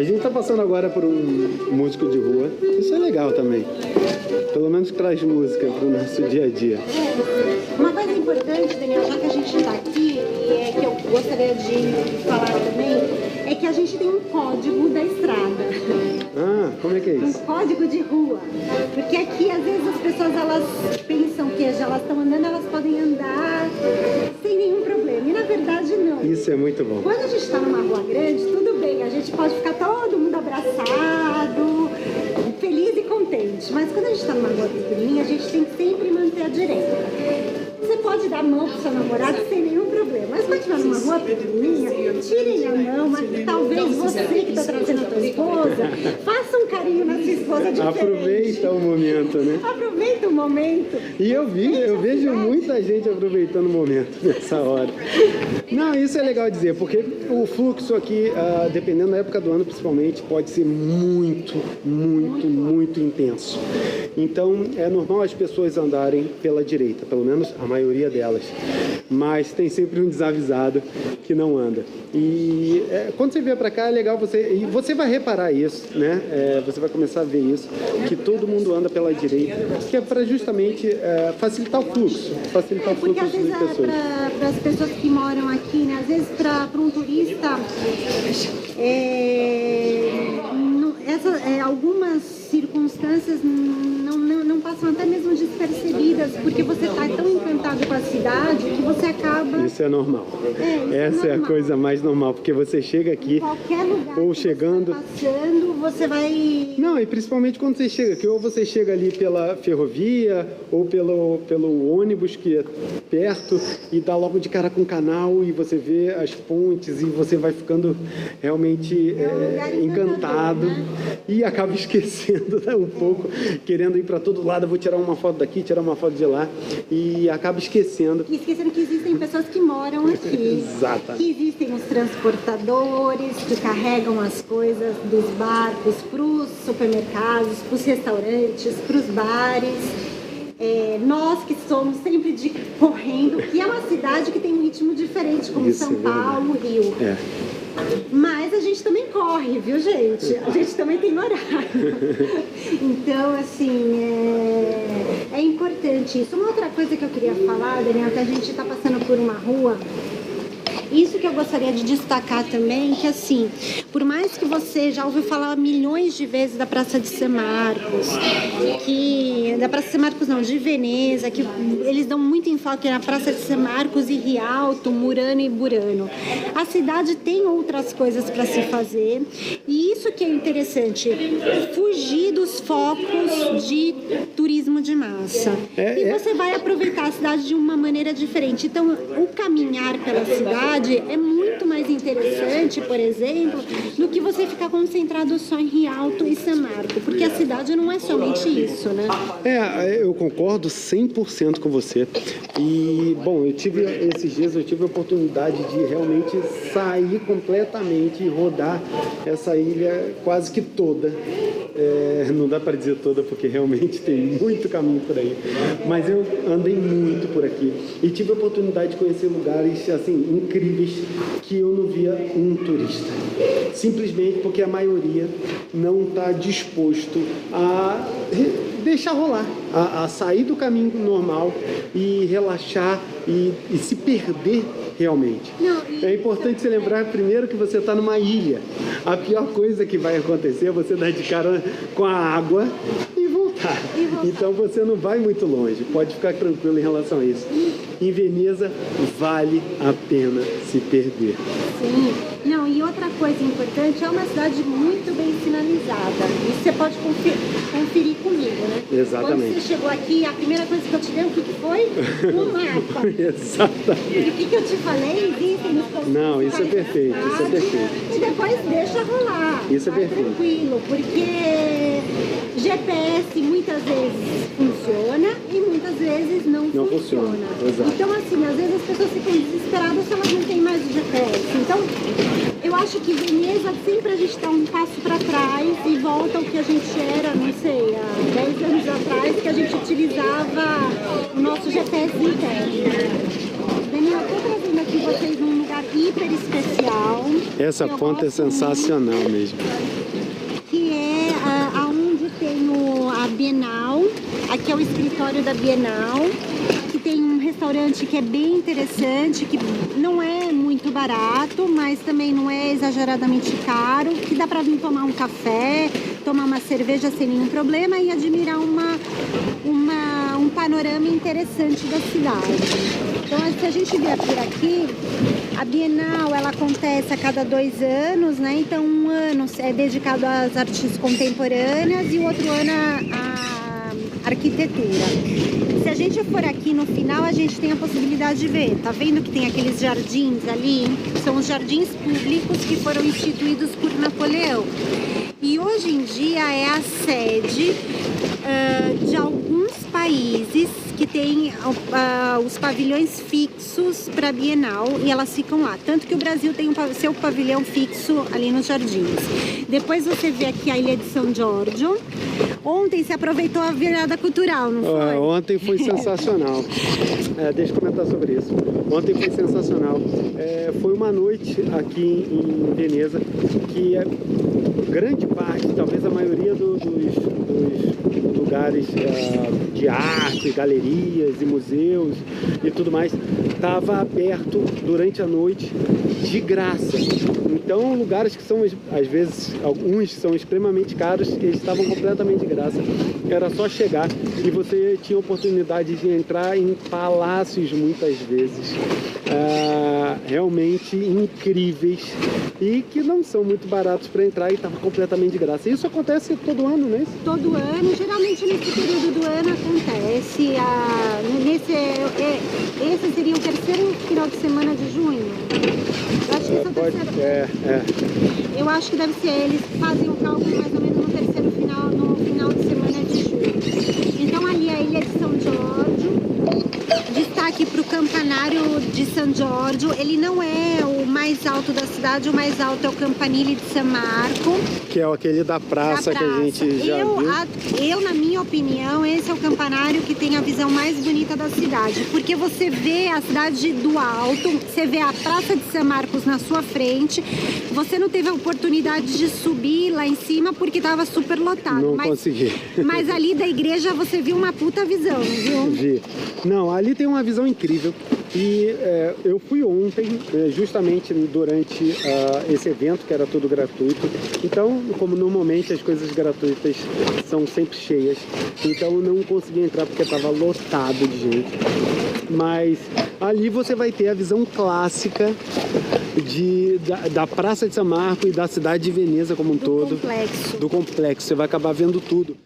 gente tá passando agora por um músico de rua. Isso é legal também. Pelo menos traz música pro nosso dia a dia. Uma coisa importante, Daniel, já que a gente está aqui, e que eu gostaria de falar também, é que a gente tem um código da estrada. Ah, como é que é isso? Um código de rua. Porque aqui, às vezes, as pessoas elas pensam que já elas estão andando, elas podem andar sem nenhum problema. E na verdade, não. Isso é muito bom. Quando a gente está numa rua grande, tudo bem, a gente pode ficar todo mundo abraçado, feliz e contente. Mas quando a gente está numa rua pequenininha, a gente tem que sempre manter a direita. Você pode dar a mão pro seu namorado sem nenhum problema. Mas quando estiver numa rua pequenininha, tirem a mão, mas talvez você que está trazendo a tua esposa, faça um carinho na sua esposa diferente. Aproveita o momento, né? Aproveita o momento. E eu vejo muita gente aproveitando o momento nessa hora. Não, isso é legal dizer, porque o fluxo aqui, dependendo da época do ano principalmente, pode ser muito, muito, muito intenso. Então, é normal as pessoas andarem pela direita, pelo menos a maioria delas. Mas tem sempre um desavisado que não anda. E quando você vier para cá é legal e você vai reparar isso, né? Você vai começar a ver isso, que todo mundo anda pela direita, que é para justamente facilitar o fluxo de pessoas. Porque às vezes para as pessoas que moram aqui, né? Às vezes para um turista, algumas circunstâncias não passam até mesmo despercebidas, porque você está tão encantado com a cidade que você acaba... Isso é normal. Essa é a coisa mais normal, porque você chega aqui, em qualquer lugar ou que chegando... você vai passando, você vai... Não, e principalmente quando você chega aqui, ou você chega ali pela ferrovia, ou pelo ônibus que é perto, e dá logo de cara com o canal, e você vê as pontes, e você vai ficando realmente encantado, né? E acaba esquecendo, né, um pouco, querendo ir para todo lado, eu vou tirar uma foto daqui, tirar uma foto de lá, e acaba esquecendo. E esquecendo que existem pessoas que moram aqui. Exato. Que existem os transportadores que carregam as coisas dos barcos para os supermercados, para os restaurantes, para os bares. Nós que somos sempre correndo, que é uma cidade que tem um ritmo diferente, como Isso, São Paulo, Rio. Mas a gente também corre, viu, gente? A gente também tem horário. Então, assim, é importante isso. Uma outra coisa que eu queria falar, Daniel, que a gente está passando por uma rua. Isso que eu gostaria de destacar também, que assim, por mais que você já ouviu falar milhões de vezes da Praça de São Marcos, de Veneza, que eles dão muito enfoque na Praça de São Marcos e Rialto, Murano e Burano. A cidade tem outras coisas para se fazer, e isso que é interessante, fugir dos focos de turismo de massa. E você vai aproveitar a cidade de uma maneira diferente. Então, o caminhar pela cidade é muito mais interessante, por exemplo, do que você ficar concentrado só em Rialto e São Marco, porque a cidade não é somente isso, né? Eu concordo 100% com você. E, bom, esses dias eu tive a oportunidade de realmente sair completamente e rodar essa ilha quase que toda. Não dá para dizer toda, porque realmente tem muito caminho por aí. Mas eu andei muito por aqui e tive a oportunidade de conhecer lugares assim incríveis que eu não via um turista. Simplesmente porque a maioria não está disposto a deixar rolar, a sair do caminho normal e relaxar e se perder realmente. É importante você lembrar primeiro que você está numa ilha. A pior coisa que vai acontecer é você dar de cara com a água e voltar. Então você não vai muito longe, pode ficar tranquilo em relação a isso. Em Veneza vale a pena se perder. Sim. Não, e outra coisa importante, é uma cidade muito bem sinalizada. Isso você pode conferir comigo, né? Exatamente. Quando você chegou aqui, a primeira coisa que eu te dei, o que foi? Um mapa. Exatamente. E o que eu te falei? Existem nos pontos. Não, isso é perfeito, isso é perfeito. E depois deixa rolar. Isso é perfeito. Tranquilo, porque GPS muitas vezes funciona e muitas vezes não funciona. Exato. Então, assim, às vezes as pessoas ficam desesperadas se elas não têm mais o GPS. Então, eu acho que Veneza sempre a gente dá um passo para trás e volta ao que a gente era, não sei, há 10 anos atrás, que a gente utilizava o nosso GPS interno. Daniel, eu estou trazendo aqui vocês num lugar hiper especial. Essa Eu ponta é gosto sensacional mesmo. que é aonde tem a Bienal. Aqui é o escritório da Bienal, que tem um restaurante que é bem interessante, que não é muito barato, mas também não é exageradamente caro, que dá para vir tomar um café, tomar uma cerveja sem nenhum problema e admirar um panorama interessante da cidade. Então, se a gente vier por aqui, a Bienal ela acontece a cada 2 anos, né? Então, um ano é dedicado às artes contemporâneas e o outro ano à arquitetura. Se a gente for aqui no final, a gente tem a possibilidade de ver. Tá vendo que tem aqueles jardins ali? São os jardins públicos que foram instituídos por Napoleão. E hoje em dia é a sede de alguns países que tem os pavilhões fixos para a Bienal e elas ficam lá. Tanto que o Brasil tem seu pavilhão fixo ali nos jardins. Depois você vê aqui a Ilha de São Giorgio. Ontem se aproveitou a virada cultural, não foi? Ontem foi sensacional. Deixa eu comentar sobre isso. Ontem foi sensacional. Foi uma noite aqui em Veneza que grande parte, talvez a maioria dos lugares de arte, galerias e museus e tudo mais, estava aberto durante a noite de graça. Então, lugares que são, às vezes, alguns são extremamente caros, eles estavam completamente de graça. Era só chegar e você tinha oportunidade de entrar em palácios muitas vezes. Realmente incríveis e que não são muito baratos para entrar e estava completamente de graça. Isso acontece todo ano, né? Todo ano, geralmente nesse período do ano acontece. Esse seria o terceiro final de semana de junho? Eu acho que esse é o terceiro. Eu acho que deve ser, eles fazem o cálculo mais ou menos no final de semana de junho. Então ali a Ilha de São Giorgio. Destaque para o campanário de San Giorgio. Ele não é o mais alto da cidade, o mais alto é o Campanile de San Marco. Que é aquele da praça, que a gente já viu. Na minha opinião, esse é o campanário que tem a visão mais bonita da cidade. Porque você vê a cidade do alto, você vê a Praça de San Marcos na sua frente. Você não teve a oportunidade de subir lá em cima porque estava super lotado. Não consegui. Mas ali da igreja você viu uma puta visão, viu? Vi. Não, ali tem uma visão incrível. E eu fui ontem, justamente durante esse evento, que era tudo gratuito. Então, como normalmente as coisas gratuitas são sempre cheias, então eu não consegui entrar porque estava lotado de gente. Mas ali você vai ter a visão clássica da Praça de San Marco e da cidade de Veneza como um todo. Complexo. Do complexo. Você vai acabar vendo tudo.